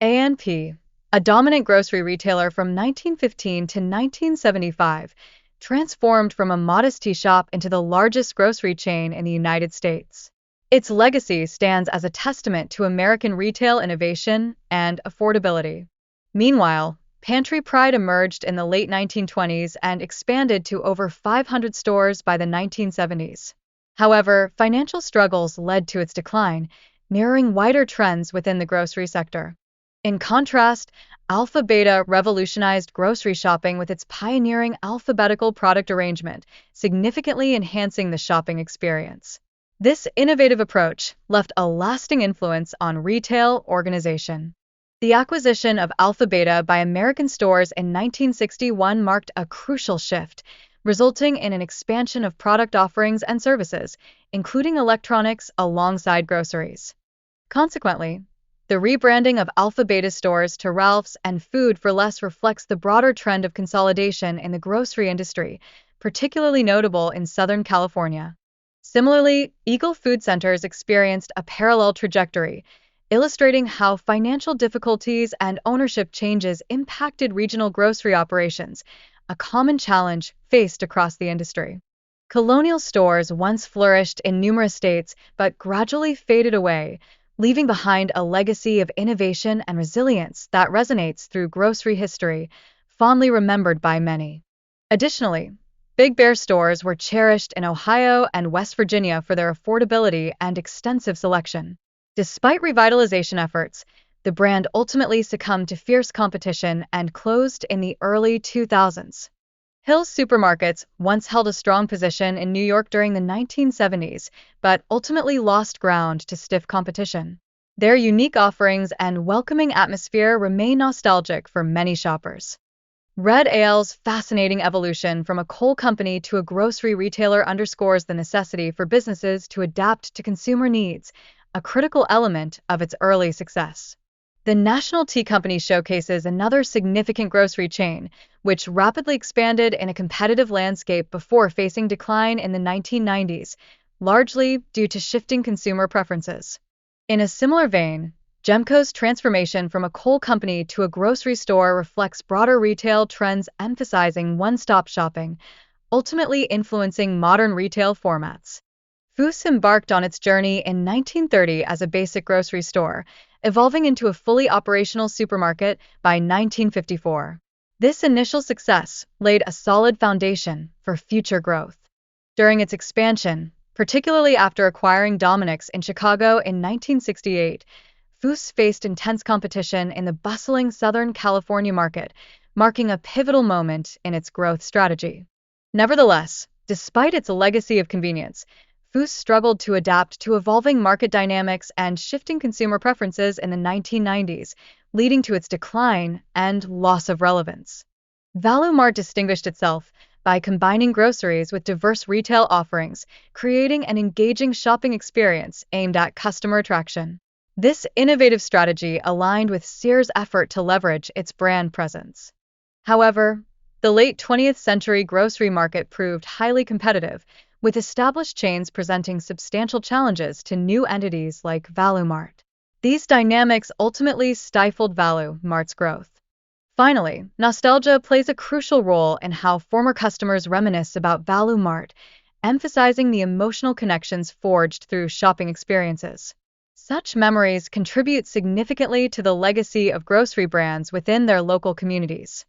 A&P, a dominant grocery retailer from 1915 to 1975, transformed from a modest tea shop into the largest grocery chain in the United States. Its legacy stands as a testament to American retail innovation and affordability. Meanwhile, Pantry Pride emerged in the late 1920s and expanded to over 500 stores by the 1970s. However, financial struggles led to its decline, mirroring wider trends within the grocery sector. In contrast, Alpha Beta revolutionized grocery shopping with its pioneering alphabetical product arrangement, significantly enhancing the shopping experience. This innovative approach left a lasting influence on retail organization. The acquisition of Alpha Beta by American stores in 1961 marked a crucial shift, resulting in an expansion of product offerings and services, including electronics alongside groceries. Consequently, the rebranding of Alpha Beta stores to Ralph's and Food for Less reflects the broader trend of consolidation in the grocery industry, particularly notable in Southern California. Similarly, Eagle Food Centers experienced a parallel trajectory, illustrating how financial difficulties and ownership changes impacted regional grocery operations, a common challenge faced across the industry. Colonial stores once flourished in numerous states but gradually faded away, leaving behind a legacy of innovation and resilience that resonates through grocery history, fondly remembered by many. Additionally, Big Bear stores were cherished in Ohio and West Virginia for their affordability and extensive selection. Despite revitalization efforts, the brand ultimately succumbed to fierce competition and closed in the early 2000s. Hill's Supermarkets once held a strong position in New York during the 1970s, but ultimately lost ground to stiff competition. Their unique offerings and welcoming atmosphere remain nostalgic for many shoppers. Red Ale's fascinating evolution from a coal company to a grocery retailer underscores the necessity for businesses to adapt to consumer needs, a critical element of its early success. The National Tea Company showcases another significant grocery chain, which rapidly expanded in a competitive landscape before facing decline in the 1990s, largely due to shifting consumer preferences. In a similar vein, Gemco's transformation from a coal company to a grocery store reflects broader retail trends emphasizing one-stop shopping, ultimately influencing modern retail formats. Foos embarked on its journey in 1930 as a basic grocery store, evolving into a fully operational supermarket by 1954. This initial success laid a solid foundation for future growth. During its expansion, particularly after acquiring Dominick's in Chicago in 1968, Foos faced intense competition in the bustling Southern California market, marking a pivotal moment in its growth strategy. Nevertheless, despite its legacy of convenience, Foos struggled to adapt to evolving market dynamics and shifting consumer preferences in the 1990s, leading to its decline and loss of relevance. Value Mart distinguished itself by combining groceries with diverse retail offerings, creating an engaging shopping experience aimed at customer attraction. This innovative strategy aligned with Sears' effort to leverage its brand presence. However, the late 20th century grocery market proved highly competitive, with established chains presenting substantial challenges to new entities like Value Mart. These dynamics ultimately stifled Value Mart's growth. Finally, nostalgia plays a crucial role in how former customers reminisce about Value Mart, emphasizing the emotional connections forged through shopping experiences. Such memories contribute significantly to the legacy of grocery brands within their local communities.